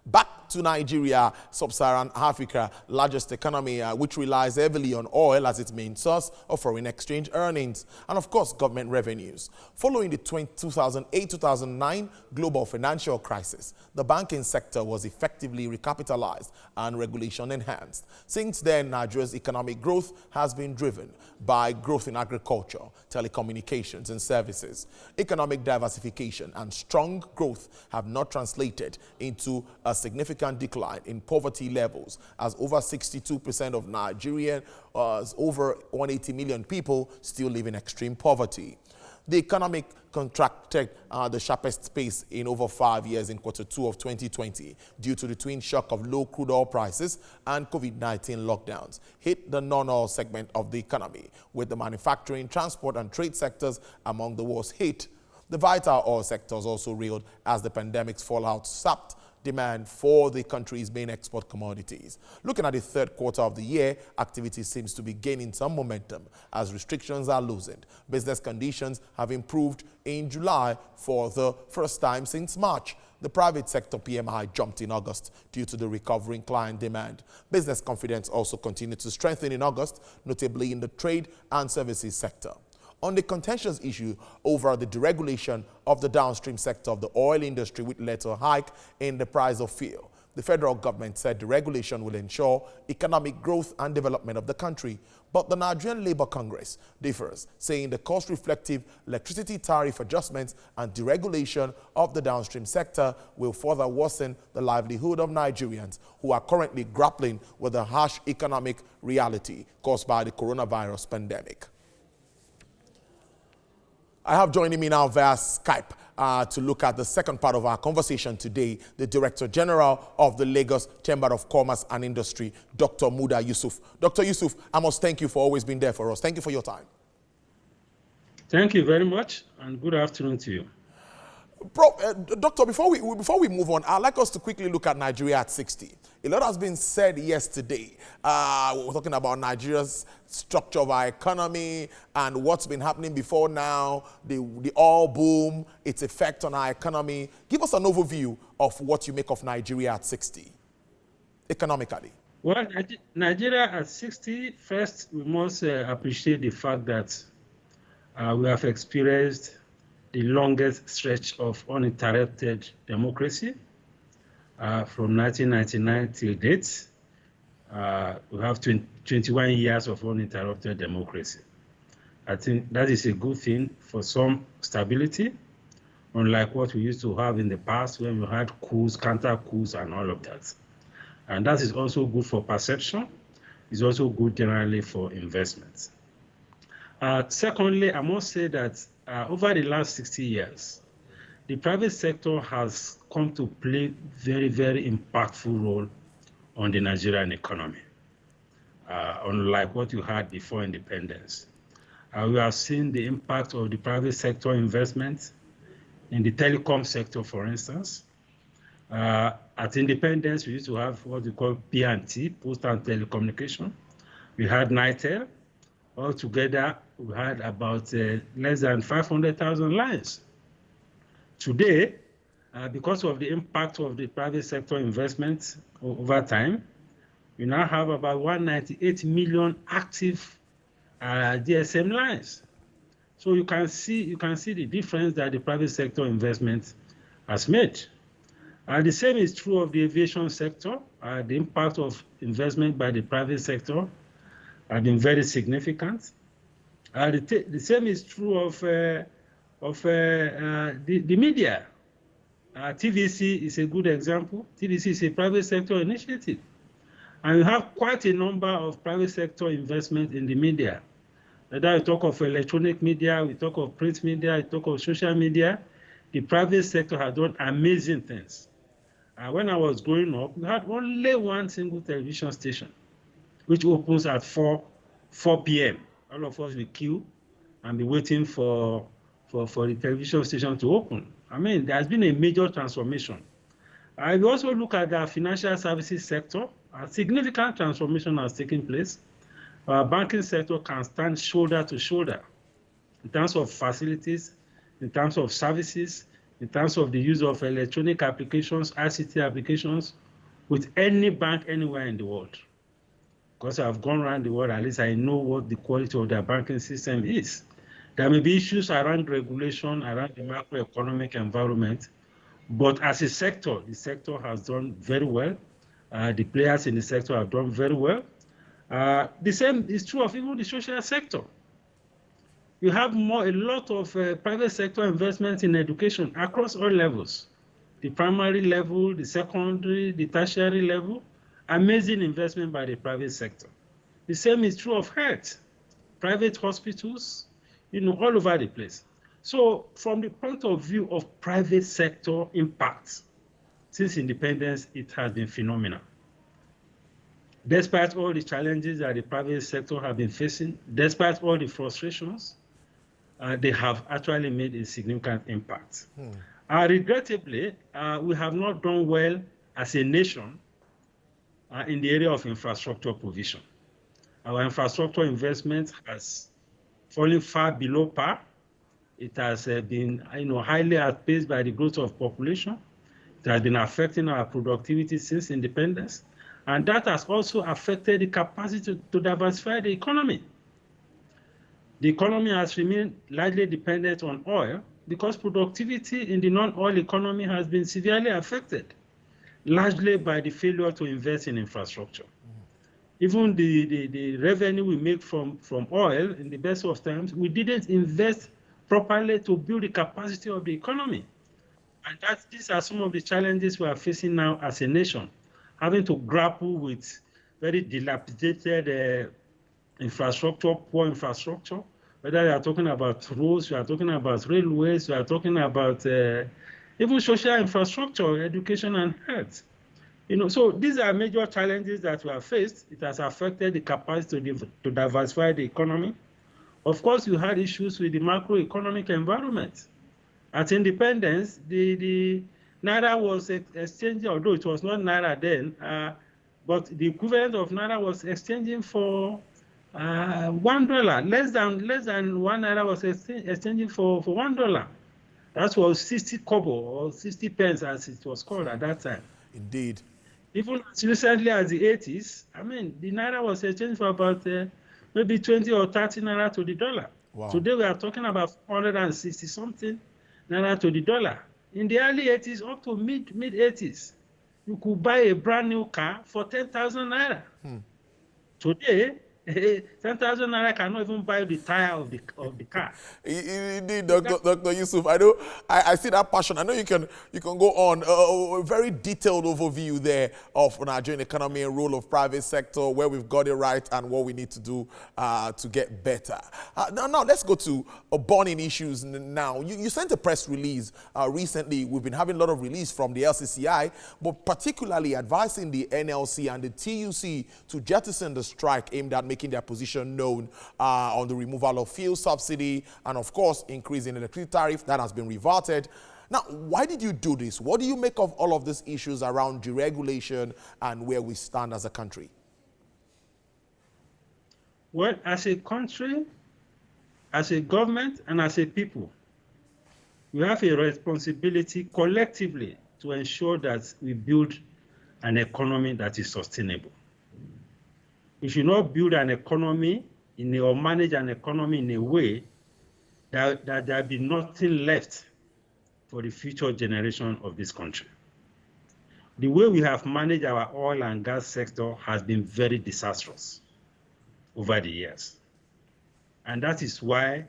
Back to Nigeria, sub-Saharan Africa, largest economy, which relies heavily on oil as its main source of foreign exchange earnings, and of course government revenues. Following the 2008-2009 global financial crisis, the banking sector was effectively recapitalized and regulation enhanced. Since then, Nigeria's economic growth has been driven by growth in agriculture, telecommunications and services. Economic diversification and strong growth have not translated into a significant decline in poverty levels, as over 62% of Nigerians, over 180 million people, still live in extreme poverty. The economic contracted the sharpest pace in over 5 years in Q2 of 2020 due to the twin shock of low crude oil prices and COVID-19 lockdowns hit the non-oil segment of the economy, with the manufacturing, transport and trade sectors among the worst hit. The vital oil sectors also reeled as the pandemic's fallout sapped demand for the country's main export commodities. Looking at the third quarter of the year, activity seems to be gaining some momentum as restrictions are loosened. Business conditions have improved in July for the first time since March. The private sector PMI jumped in August due to the recovering client demand. Business confidence also continued to strengthen in August, notably in the trade and services sector. On the contentious issue over the deregulation of the downstream sector of the oil industry, which led to a hike in the price of fuel, the federal government said the regulation will ensure economic growth and development of the country. But the Nigerian Labour Congress differs, saying the cost-reflective electricity tariff adjustments and deregulation of the downstream sector will further worsen the livelihood of Nigerians who are currently grappling with the harsh economic reality caused by the coronavirus pandemic. I have joining me now via Skype to look at the second part of our conversation today, the Director General of the Lagos Chamber of Commerce and Industry, Dr. Muda Yusuf. Dr. Yusuf, I must thank you for always being there for us. Thank you for your time. Thank you very much, and good afternoon to you. Doctor, before we move on, I'd like us to quickly look at Nigeria at 60. A lot has been said yesterday. We're talking about Nigeria's structure of our economy and what's been happening before now, the oil boom, its effect on our economy. Give us an overview of what you make of Nigeria at 60, economically. Well, Nigeria at 60, first, we must appreciate the fact that we have experienced the longest stretch of uninterrupted democracy from 1999 till date. We have 21 years of uninterrupted democracy. I think that is a good thing for some stability, unlike what we used to have in the past when we had coups, counter coups, and all of that. And that is also good for perception. It's also good generally for investments. Secondly, I must say that over the last 60 years, the private sector has come to play very, very impactful role on the Nigerian economy, unlike what you had before independence. We have seen the impact of the private sector investment in the telecom sector, for instance. At independence, we used to have what we call P&T, Post and Telecommunication. We had NITEL. Altogether, we had about less than 500,000 lines. Today, because of the impact of the private sector investment over time, we now have about 198 million active GSM lines. So you can see the difference that the private sector investment has made. The same is true of the aviation sector. The impact of investment by the private sector has been very significant. The same is true of the media. TVC is a good example. TVC is a private sector initiative. And we have quite a number of private sector investment in the media. Whether we talk of electronic media, we talk of print media, we talk of social media, the private sector has done amazing things. When I was growing up, we had only one single television station, which opens at 4 p.m. All of us will queue and be waiting for the television station to open. I mean, there has been a major transformation. We also look at the financial services sector. A significant transformation has taken place. Our banking sector can stand shoulder to shoulder in terms of facilities, in terms of services, in terms of the use of electronic applications, ICT applications, with any bank anywhere in the world. Because I've gone around the world, at least I know what the quality of their banking system is. There may be issues around regulation, around the macroeconomic environment, but as a sector, the sector has done very well. The players in the sector have done very well. The same is true of even the social sector. You have a lot of private sector investments in education across all levels. The primary level, the secondary, the tertiary level, amazing investment by the private sector. The same is true of health, private hospitals, all over the place. So from the point of view of private sector impact, since independence, it has been phenomenal. Despite all the challenges that the private sector have been facing, despite all the frustrations, they have actually made a significant impact. Regrettably, we have not done well as a nation in the area of infrastructure provision. Our infrastructure investment has fallen far below par. It has been highly outpaced by the growth of population. It has been affecting our productivity since independence. And that has also affected the capacity to diversify the economy. The economy has remained largely dependent on oil because productivity in the non-oil economy has been severely affected, largely by the failure to invest in infrastructure. Even the revenue we make from oil, in the best of times, we didn't invest properly to build the capacity of the economy. And these are some of the challenges we are facing now as a nation, having to grapple with very dilapidated infrastructure, poor infrastructure, whether you are talking about roads, you are talking about railways, you are talking about even social infrastructure, education and health. So these are major challenges that we have faced. It has affected the capacity to diversify the economy. Of course, you had issues with the macroeconomic environment. At independence, the Naira was exchanging, although it was not Naira then, but the equivalent of Naira was exchanging for $1. Less than 1 Naira was exchanging for $1. That was 60 kobo or 60 pence as it was called at that time. Indeed. Even as recently as the 80s, the Naira was exchanged for about maybe 20 or 30 Naira to the dollar. Wow. Today we are talking about 160 something Naira to the dollar. In the early 80s up to mid 80s, you could buy a brand new car for 10,000 Naira. Today, 10,000 Naira cannot even buy the tire of the car. Indeed, Dr. Yusuf, I know I see that passion. I know you can go on a very detailed overview there of Nigerian economy and role of private sector, where we've got it right and what we need to do to get better. Now let's go to burning issues now. You sent a press release recently. We've been having a lot of release from the LCCI, but particularly advising the NLC and the TUC to jettison the strike aimed at making their position known on the removal of fuel subsidy and, of course, increasing the electricity tariff that has been reverted. Now, why did you do this? What do you make of all of these issues around deregulation and where we stand as a country? Well, as a country, as a government, and as a people, we have a responsibility collectively to ensure that we build an economy that is sustainable. We should not build an economy or manage an economy in a way that there be nothing left for the future generation of this country. The way we have managed our oil and gas sector has been very disastrous over the years. And that is why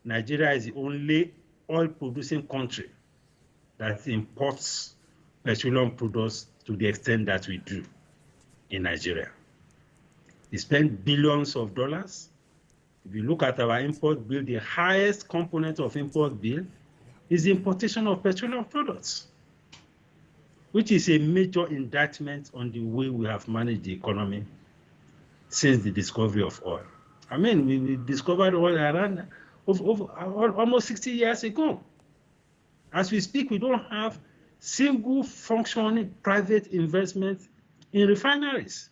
Nigeria is the only oil-producing country that imports petroleum products to the extent that we do in Nigeria. We spend billions of dollars. If you look at our import bill, the highest component of import bill is the importation of petroleum products, which is a major indictment on the way we have managed the economy since the discovery of oil. We discovered oil around almost 60 years ago. As we speak, we don't have single functioning private investment in refineries.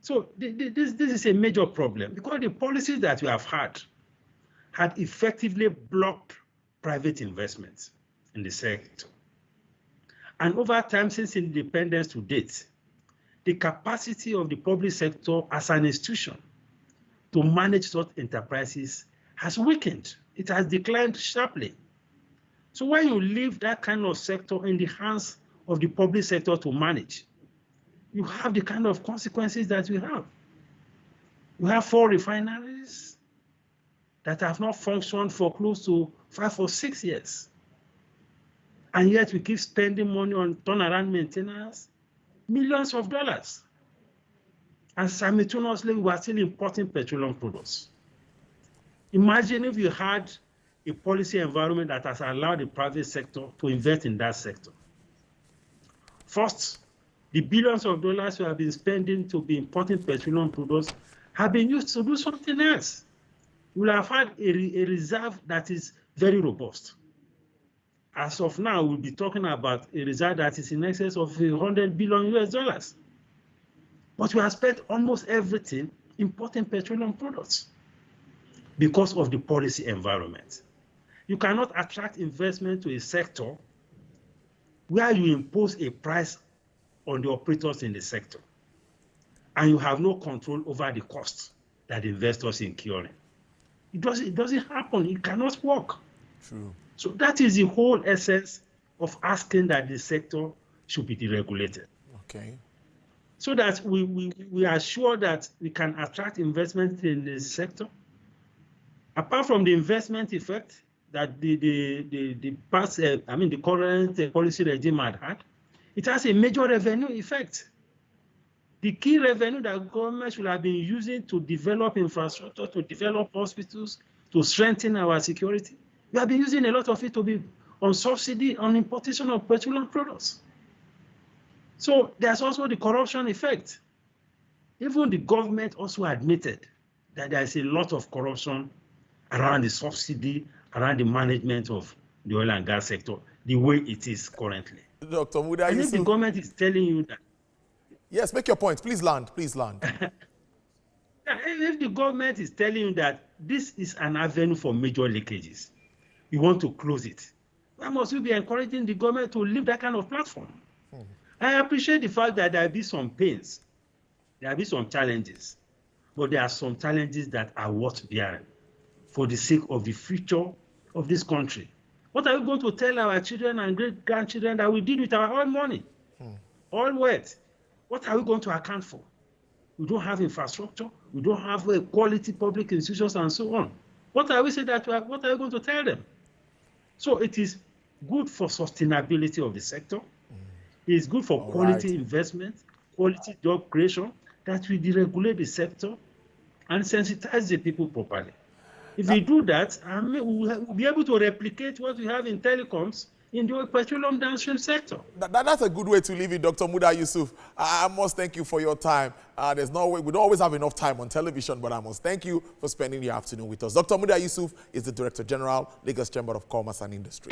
So this is a major problem because the policies that we have had had effectively blocked private investment in the sector. And over time, since independence to date, the capacity of the public sector as an institution to manage such enterprises has weakened. It has declined sharply. So when you leave that kind of sector in the hands of the public sector to manage, you have the kind of consequences that we have. You have 4 refineries that have not functioned for close to 5 or 6 years. And yet we keep spending money on turnaround maintenance, millions of dollars. And simultaneously, we are still importing petroleum products. Imagine if you had a policy environment that has allowed the private sector to invest in that sector. First, the billions of dollars we have been spending to be importing petroleum products have been used to do something else. We will have had a reserve that is very robust. As of now, we'll be talking about a reserve that is in excess of $100 billion US. But we have spent almost everything importing petroleum products because of the policy environment. You cannot attract investment to a sector where you impose a price on the operators in the sector and you have no control over the costs that investors are incurring. It doesn't happen. It cannot work. True. So that is the whole essence of asking that the sector should be deregulated. Okay. So that we are sure that we can attract investment in the sector. Apart from the investment effect that the current policy regime had, it has a major revenue effect. The key revenue that government should have been using to develop infrastructure, to develop hospitals, to strengthen our security, we have been using a lot of it to be on subsidy on importation of petroleum products. So there's also the corruption effect. Even the government also admitted that there is a lot of corruption around the subsidy, around the management of the oil and gas sector, the way it is currently. Dr. Muda, and if the government is telling you that. Yes, make your point. Please land. Please land. If the government is telling you that this is an avenue for major leakages, you want to close it, why must you be encouraging the government to leave that kind of platform? I appreciate the fact that there will be some pains, there will be some challenges, but there are some challenges that are worth bearing for the sake of the future of this country. What are we going to tell our children and great-grandchildren that we did with our own money? All wealth. What are we going to account for? We don't have infrastructure. We don't have quality public institutions and so on. What are we saying that? What are we going to tell them? So it is good for sustainability of the sector. It is good for quality investment, quality job creation, that we deregulate the sector and sensitize the people properly. If we do that, we'll be able to replicate what we have in telecoms in the petroleum downstream sector. That's a good way to leave it, Dr. Muda Yusuf. I must thank you for your time. There's no way, we don't always have enough time on television, but I must thank you for spending the afternoon with us. Dr. Muda Yusuf is the Director General, Lagos Chamber of Commerce and Industry.